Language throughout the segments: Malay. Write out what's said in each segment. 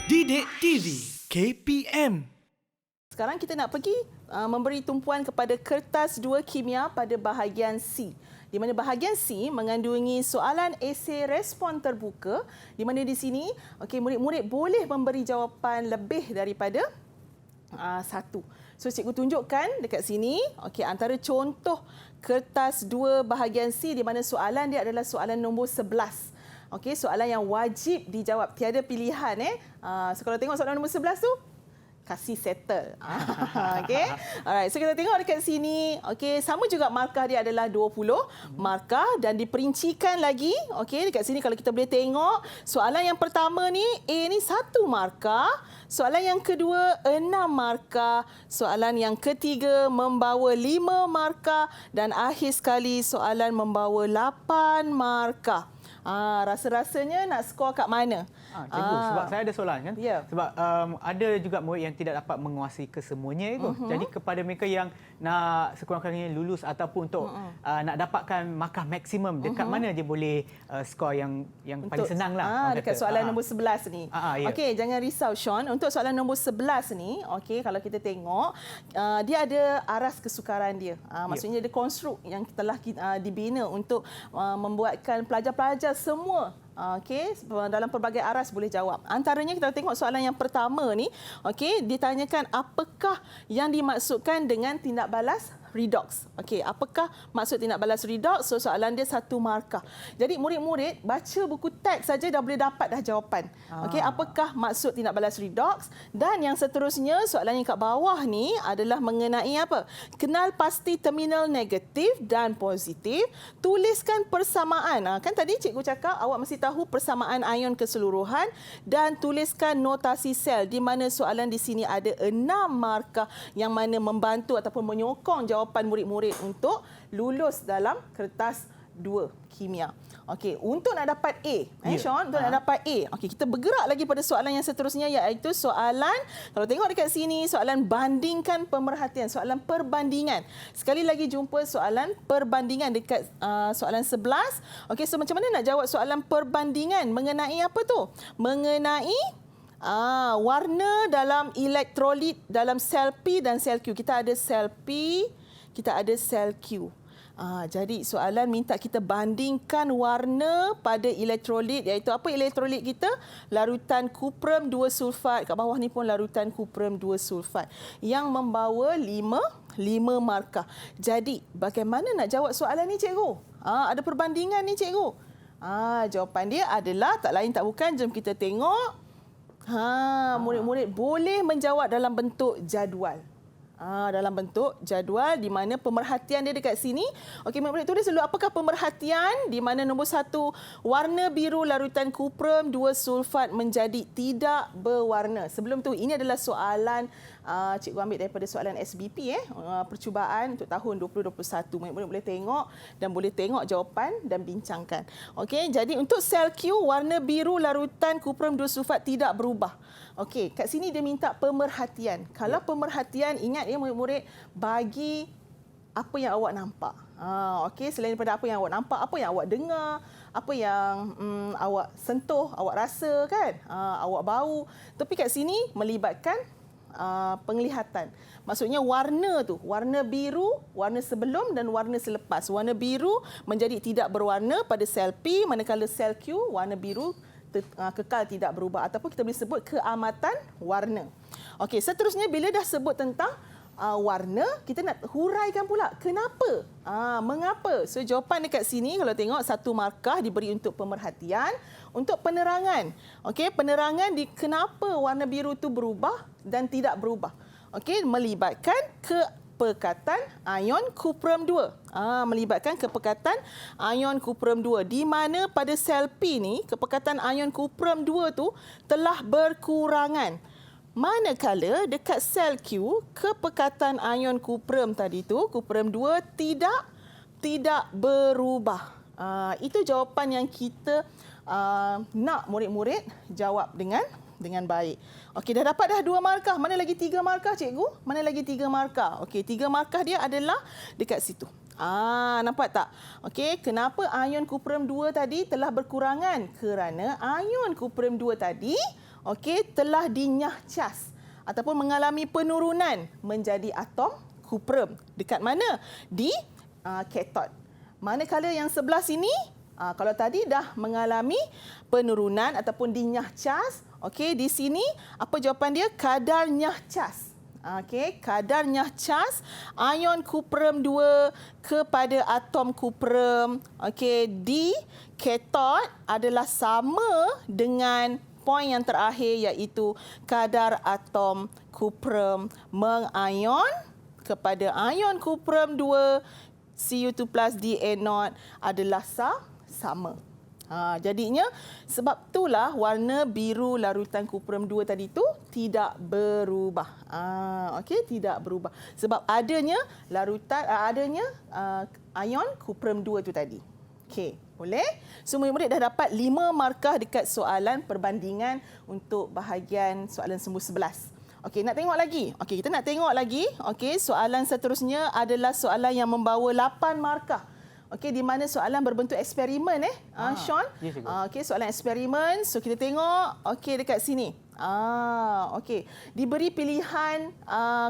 Didik TV KPM. Sekarang kita nak pergi memberi tumpuan kepada kertas 2 kimia pada bahagian C. Di mana bahagian C mengandungi soalan esei respon terbuka di mana di sini murid-murid boleh memberi jawapan lebih daripada satu. So cikgu tunjukkan dekat sini antara contoh kertas 2 bahagian C di mana soalan dia adalah soalan nombor 11. Soalan yang wajib dijawab, tiada pilihan. So kalau tengok soalan nombor 11 tu, kasih settle. Alright, so kita tengok dekat sini. Sama juga markah dia adalah 20 markah dan diperincikan lagi. Dekat sini kalau kita boleh tengok, soalan yang pertama ni A ni 1 markah, soalan yang kedua 6 markah, soalan yang ketiga membawa 5 markah dan akhir sekali soalan membawa 8 markah. Rasa-rasanya nak skor kat mana? Cikgu, sebab saya ada soalan kan. Yeah. Sebab ada juga murid yang tidak dapat menguasai kesemuanya itu. Jadi kepada mereka yang nak sekurang-kurangnya lulus ataupun untuk nak dapatkan markah maksimum, dekat mana dia boleh skor yang paling senang lah. Dekat soalan nombor 11 ni. Ya. Jangan risau Sean. Untuk soalan nombor 11 ni, kalau kita tengok, dia ada aras kesukaran dia. Maksudnya dia konstruk yang telah dibina untuk membuatkan pelajar-pelajar semua dalam pelbagai aras boleh jawab. Antaranya kita tengok soalan yang pertama ni, ditanyakan apakah yang dimaksudkan dengan tindak balas redox. Apakah maksud tindak balas redox? So soalan dia 1 markah. Jadi murid-murid baca buku teks saja dah boleh dapat dah jawapan. Apakah maksud tindak balas redox? Dan yang seterusnya soalan yang kat bawah ni adalah mengenai apa? Kenal pasti terminal negatif dan positif. Tuliskan persamaan. Kan tadi cikgu cakap awak mesti tahu persamaan ion keseluruhan dan tuliskan notasi sel di mana soalan di sini ada 6 markah yang mana membantu ataupun menyokong jawapan murid-murid untuk lulus dalam kertas 2 kimia. Untuk nak dapat A, Sean, untuk nak dapat A, kita bergerak lagi pada soalan yang seterusnya iaitu soalan, kalau tengok dekat sini, soalan bandingkan pemerhatian, soalan perbandingan. Sekali lagi jumpa soalan perbandingan dekat soalan 11. So macam mana nak jawab soalan perbandingan? Mengenai apa tu? Mengenai warna dalam elektrolit dalam sel P dan sel Q. Kita ada sel P, kita ada sel Q. Jadi soalan minta kita bandingkan warna pada elektrolit, iaitu apa elektrolit kita? Larutan kuprum 2 sulfat. Kat bawah ni pun larutan kuprum 2 sulfat yang membawa 5 markah. Jadi bagaimana nak jawab soalan ni cikgu? Ada perbandingan ni cikgu. Jawapan dia adalah tak lain tak bukan, jom kita tengok. Murid-murid boleh menjawab dalam bentuk jadual. Dalam bentuk jadual di mana pemerhatian dia dekat sini. Murid-murid tulis dulu apakah pemerhatian di mana nombor 1 warna biru larutan kuprum 2 sulfat menjadi tidak berwarna. Sebelum tu ini adalah soalan cikgu ambil daripada soalan SBP percubaan untuk tahun 2021. Murid-murid boleh tengok dan boleh tengok jawapan dan bincangkan. Jadi untuk sel Q warna biru larutan kuprum 2 sulfat tidak berubah. Kat sini dia minta pemerhatian. Kalau pemerhatian, ingat murid-murid, bagi apa yang awak nampak. Selain daripada apa yang awak nampak, apa yang awak dengar, apa yang awak sentuh, awak rasa kan, awak bau. Tapi kat sini melibatkan penglihatan. Maksudnya warna tu, warna biru, warna sebelum dan warna selepas. Warna biru menjadi tidak berwarna pada sel P, manakala sel Q warna biru kekal tidak berubah ataupun kita boleh sebut keamatan warna. Seterusnya bila dah sebut tentang warna, kita nak huraikan pula kenapa? Mengapa? So jawapan dekat sini kalau tengok 1 markah diberi untuk pemerhatian, untuk penerangan. Penerangan di kenapa warna biru itu berubah dan tidak berubah. Melibatkan kepekatan ion kuprum 2. Melibatkan kepekatan ion kuprum 2 di mana pada sel P ni kepekatan ion kuprum 2 tu telah berkurangan. Manakala dekat sel Q kepekatan ion kuprum tadi tu kuprum 2 tidak berubah. Itu jawapan yang kita nak murid-murid jawab dengan baik. Dah dapat dah 2 markah. Mana lagi 3 markah cikgu? Mana lagi 3 markah? 3 markah dia adalah dekat situ. Nampak tak? Kenapa ion kuprum 2 tadi telah berkurangan? Kerana ion kuprum 2 tadi okey, telah dinyah cas ataupun mengalami penurunan menjadi atom kuprum. Dekat mana? Di katod. Manakala yang sebelah sini, kalau tadi dah mengalami penurunan ataupun dinyah cas, okey, di sini apa jawapan dia? Kadar nyah cas. Okey, kadar nyah cas ion kuprum 2 kepada atom kuprum, okey, di katod adalah sama dengan poin yang terakhir, iaitu kadar atom kuprum mengion kepada ion kuprum 2 Cu2 plus Da0 adalah sama. Jadinya sebab itulah warna biru larutan kuprum 2 tadi tu tidak berubah. Okey, tidak berubah sebab adanya ion kuprum 2 tu tadi. Okey, boleh? So murid-murid dah dapat 5 markah dekat soalan perbandingan untuk bahagian soalan sembur 11. Okey, nak tengok lagi. Okey, kita nak tengok lagi. Okey, soalan seterusnya adalah soalan yang membawa 8 markah. Okey, di mana soalan berbentuk eksperimen Sean. Ya, cikgu. Okey, soalan eksperimen. So kita tengok okey dekat sini. Okey, diberi pilihan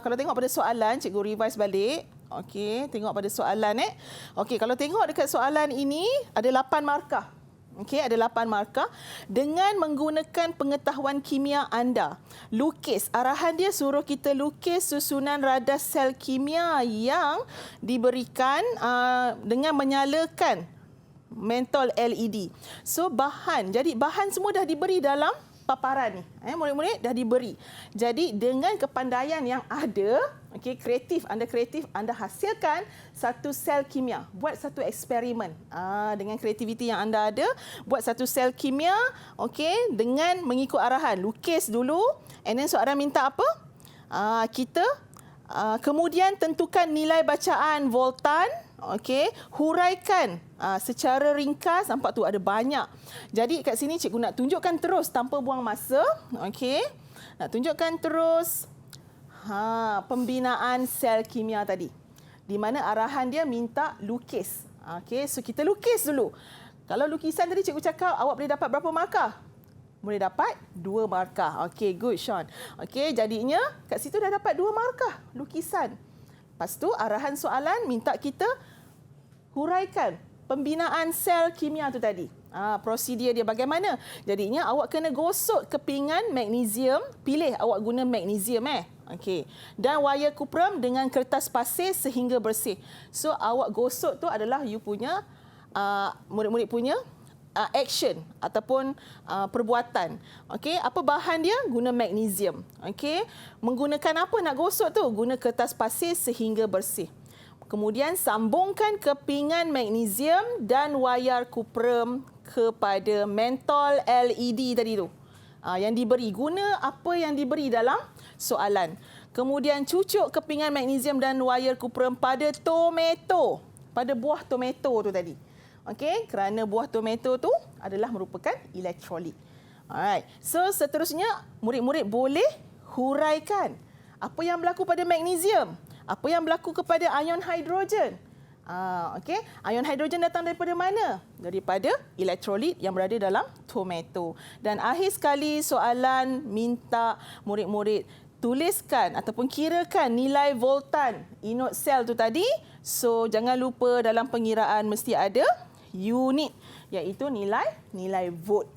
kalau tengok pada soalan, cikgu revise balik. Okey, tengok pada soalan Okey, kalau tengok dekat soalan ini ada 8 markah. Okey, ada 8 markah. Dengan menggunakan pengetahuan kimia anda, lukis. Arahan dia suruh kita lukis susunan radas sel kimia yang diberikan dengan menyalakan mentol LED. So bahan, jadi bahan semua dah diberi dalam paparan ni. Murid-murid dah diberi. Jadi dengan kepandaian yang ada, okey, kreatif, anda hasilkan satu sel kimia, buat satu eksperimen. Dengan kreativiti yang anda ada, buat satu sel kimia, okey, dengan mengikut arahan. Lukis dulu, and then soalan minta apa? Kita kemudian tentukan nilai bacaan voltan, okey, huraikan secara ringkas. Nampak tu ada banyak. Jadi kat sini cikgu nak tunjukkan terus tanpa buang masa, okey. Nak tunjukkan terus pembinaan sel kimia tadi. Di mana arahan dia minta lukis. Okey, so kita lukis dulu. Kalau lukisan tadi cikgu cakap awak boleh dapat berapa markah? Boleh dapat 2 markah. Okey, good Sean. Okey, jadinya kat situ dah dapat 2 markah lukisan. Lepas tu arahan soalan minta kita huraikan pembinaan sel kimia tu tadi. Prosedur dia bagaimana? Jadinya awak kena gosok kepingan magnesium, pilih awak guna magnesium Okey. Dan wayar kuprum dengan kertas pasir sehingga bersih. So awak gosok tu adalah you punya murid-murid punya action ataupun perbuatan. Okey, apa bahan dia? Guna magnesium. Okey, menggunakan apa nak gosok tu? Guna kertas pasir sehingga bersih. Kemudian sambungkan kepingan magnesium dan wayar kuprum kepada mentol LED tadi tu. Yang diberi, guna apa yang diberi dalam soalan. Kemudian cucuk kepingan magnesium dan wayar kuprum pada tomato, pada buah tomato tu tadi. Okey, kerana buah tomato tu adalah merupakan elektrolit. Alright. So seterusnya murid-murid boleh huraikan apa yang berlaku pada magnesium, apa yang berlaku kepada ion hidrogen. Okey, ion hidrogen datang daripada mana? Daripada elektrolit yang berada dalam tomato. Dan akhir sekali soalan minta murid-murid tuliskan ataupun kirakan nilai voltan inut sel tu tadi. So jangan lupa dalam pengiraan mesti ada unit, iaitu nilai volt.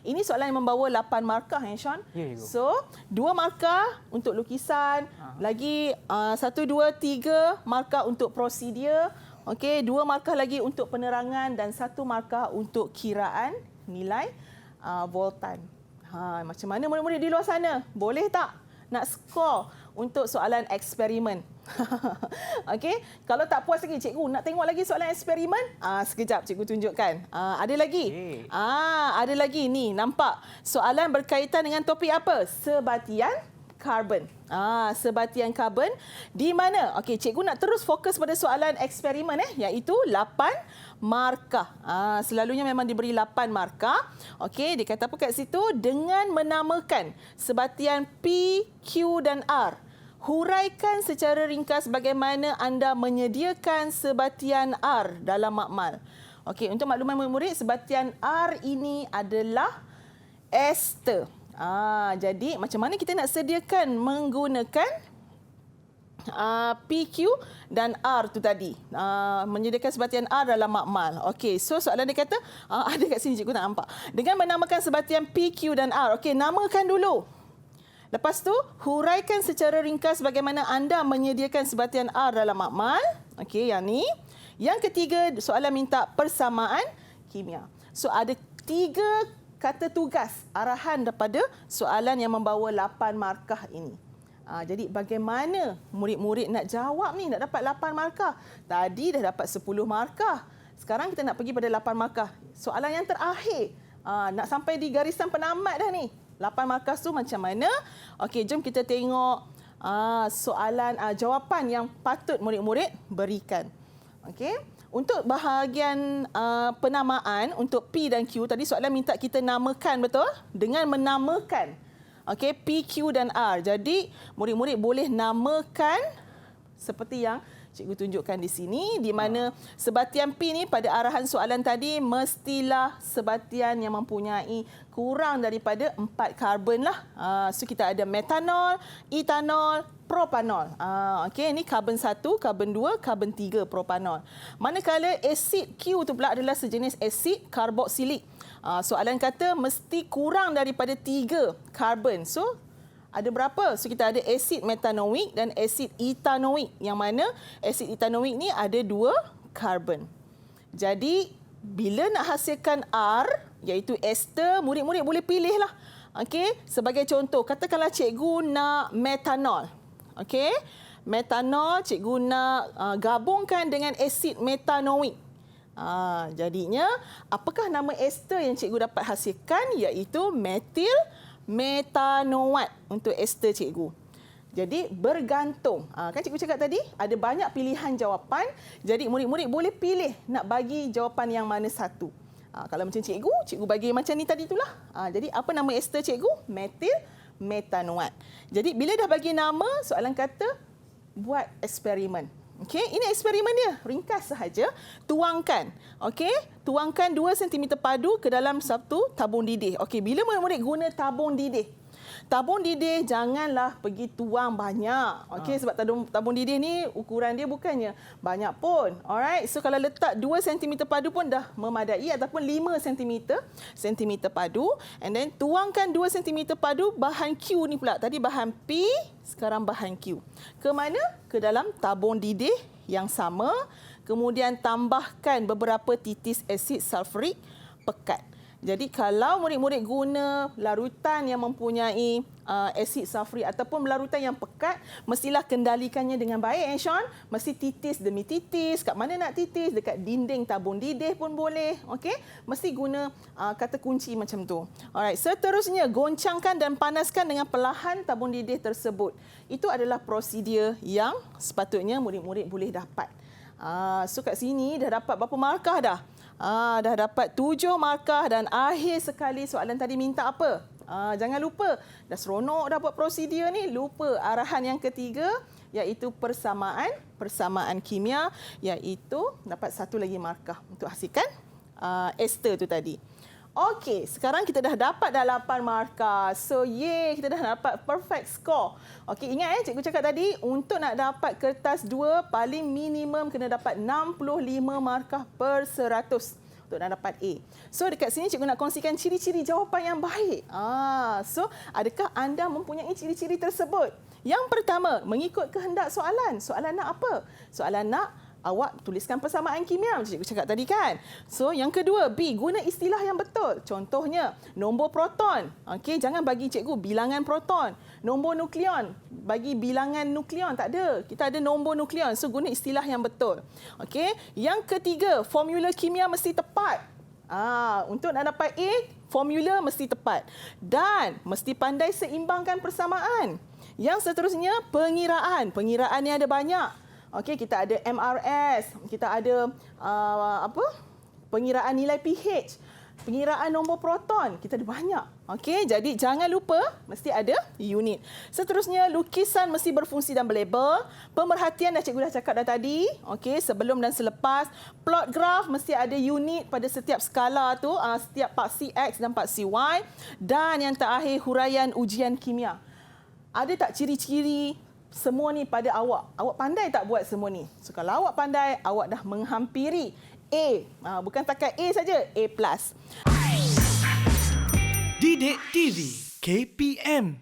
Ini soalan yang membawa 8 markah Sean. Ya, cikgu. So 2 markah untuk lukisan, lagi 1, 2, 3 markah untuk prosedur, okey, 2 markah lagi untuk penerangan dan 1 markah untuk kiraan nilai voltan. Macam mana murid-murid di luar sana? Boleh tak nak skor untuk soalan eksperimen? Okey, kalau tak puas lagi cikgu nak tengok lagi soalan eksperimen, sekejap cikgu tunjukkan. Ada lagi. Ada lagi ni, nampak soalan berkaitan dengan topik apa? Sebatian karbon. Sebatian karbon di mana? Okey, cikgu nak terus fokus pada soalan eksperimen iaitu 8 markah. Selalunya memang diberi 8 markah. Okey, dia kata apa kat situ? Dengan menamakan sebatian P, Q dan R. Huraikan secara ringkas bagaimana anda menyediakan sebatian R dalam makmal. Okey, untuk makluman murid-murid, sebatian R ini adalah ester. Jadi macam mana kita nak sediakan menggunakan PQ dan R tu tadi. Menyediakan sebatian R dalam makmal. Okey, so soalan dia kata, ada kat sini cikgu tak nampak. Dengan menamakan sebatian PQ dan R. Okey, namakan dulu. Lepas tu, huraikan secara ringkas bagaimana anda menyediakan sebatian R dalam makmal. Okey, yang ni. Yang ketiga, soalan minta persamaan kimia. So, ada 3 kata tugas arahan daripada soalan yang membawa 8 markah ini. Jadi, bagaimana murid-murid nak jawab ni, nak dapat 8 markah? Tadi dah dapat 10 markah. Sekarang kita nak pergi pada 8 markah. Soalan yang terakhir. Nak sampai di garisan penamat dah ni. 8 markah tu macam mana? Okey, jom kita tengok soalan jawapan yang patut murid-murid berikan. Okey, untuk bahagian penamaan untuk P dan Q tadi soalan minta kita namakan, betul? Dengan menamakan. Okey, P, Q dan R. Jadi murid-murid boleh namakan seperti yang cikgu tunjukkan di sini, di mana sebatian P ni pada arahan soalan tadi mestilah sebatian yang mempunyai kurang daripada 4 karbon lah. So kita ada metanol, etanol, propanol. Okey, ini karbon 1, karbon 2, karbon 3 propanol. Manakala asid Q tu pula adalah sejenis asid karboksilik. Soalan kata mesti kurang daripada 3 karbon. So ada berapa? So kita ada asid metanoik dan asid etanoik. Yang mana asid etanoik ni ada 2 karbon. Jadi bila nak hasilkan R iaitu ester, murid-murid boleh pilih lah. Okey, sebagai contoh, katakanlah cikgu nak metanol. Okey, metanol cikgu nak gabungkan dengan asid metanoik. Jadinya apakah nama ester yang cikgu dapat hasilkan iaitu metil metanoat untuk ester cikgu. Jadi bergantung. Kan cikgu cakap tadi ada banyak pilihan jawapan. Jadi murid-murid boleh pilih nak bagi jawapan yang mana satu. Kalau macam cikgu bagi macam ni tadi itulah. Jadi apa nama ester cikgu? Metil metanoat. Jadi bila dah bagi nama, soalan kata buat eksperimen. Okey, ini eksperimen dia. Ringkas sahaja. Tuangkan. Okey, tuangkan 2 cm padu ke dalam satu tabung didih. Okey, bila murid-murid guna tabung didih? Tabung didih janganlah pergi tuang banyak. Okey, sebab tabung didih ni ukuran dia bukannya banyak pun. Alright, so kalau letak 2 cm padu pun dah memadai ataupun 5 cm padu. And then tuangkan 2 cm padu bahan Q ni pula. Tadi bahan P, sekarang bahan Q. Ke mana? Ke dalam tabung didih yang sama. Kemudian tambahkan beberapa titis asid sulfurik pekat. Jadi kalau murid-murid guna larutan yang mempunyai asid sulfurik ataupun larutan yang pekat, mestilah kendalikannya dengan baik, Sean. Mesti titis demi titis. Kat mana nak titis? Dekat dinding tabung didih pun boleh. Okey? Mesti guna kata kunci macam tu. Alright, seterusnya goncangkan dan panaskan dengan perlahan tabung didih tersebut. Itu adalah prosedur yang sepatutnya murid-murid boleh dapat. So kat sini dah dapat berapa markah dah? Dah dapat 7 markah dan akhir sekali soalan tadi minta apa? Jangan lupa, dah seronok dah buat prosedur ni, lupa arahan yang ketiga iaitu persamaan kimia, iaitu dapat 1 lagi markah untuk hasilkan ester tu tadi. Okey, sekarang kita dah dapat dah 8 markah. So, kita dah dapat perfect score. Okey, ingat cikgu cakap tadi, untuk nak dapat kertas 2, paling minimum kena dapat 65 markah per 100 untuk nak dapat A. So, dekat sini cikgu nak kongsikan ciri-ciri jawapan yang baik. So, adakah anda mempunyai ciri-ciri tersebut? Yang pertama, mengikut kehendak soalan. Soalan nak apa? Soalan nak awak tuliskan persamaan kimia macam cikgu cakap tadi kan. So yang kedua, B, guna istilah yang betul. Contohnya nombor proton. Okey, jangan bagi cikgu bilangan proton. Nombor nukleon, bagi bilangan nukleon tak ada. Kita ada nombor nukleon. So guna istilah yang betul. Okey, yang ketiga, formula kimia mesti tepat. Untuk nak dapat A, formula mesti tepat dan mesti pandai seimbangkan persamaan. Yang seterusnya, pengiraan. Pengiraan ni ada banyak. Okey, kita ada MRS, kita ada pengiraan nilai pH, pengiraan nombor proton, kita ada banyak. Okey, jadi jangan lupa mesti ada unit. Seterusnya, lukisan mesti berfungsi dan berlabel. Pemerhatian dah cikgu dah cakap dah tadi. Okey, sebelum dan selepas. Plot graph mesti ada unit pada setiap skala tu, setiap part CX dan part CY. Dan yang terakhir, huraian ujian kimia. Ada tak ciri-ciri semua ni pada awak? Awak pandai tak buat semua ni? So, kalau awak pandai, awak dah menghampiri A. Bukan takat A saja, A+. Didik TV KPM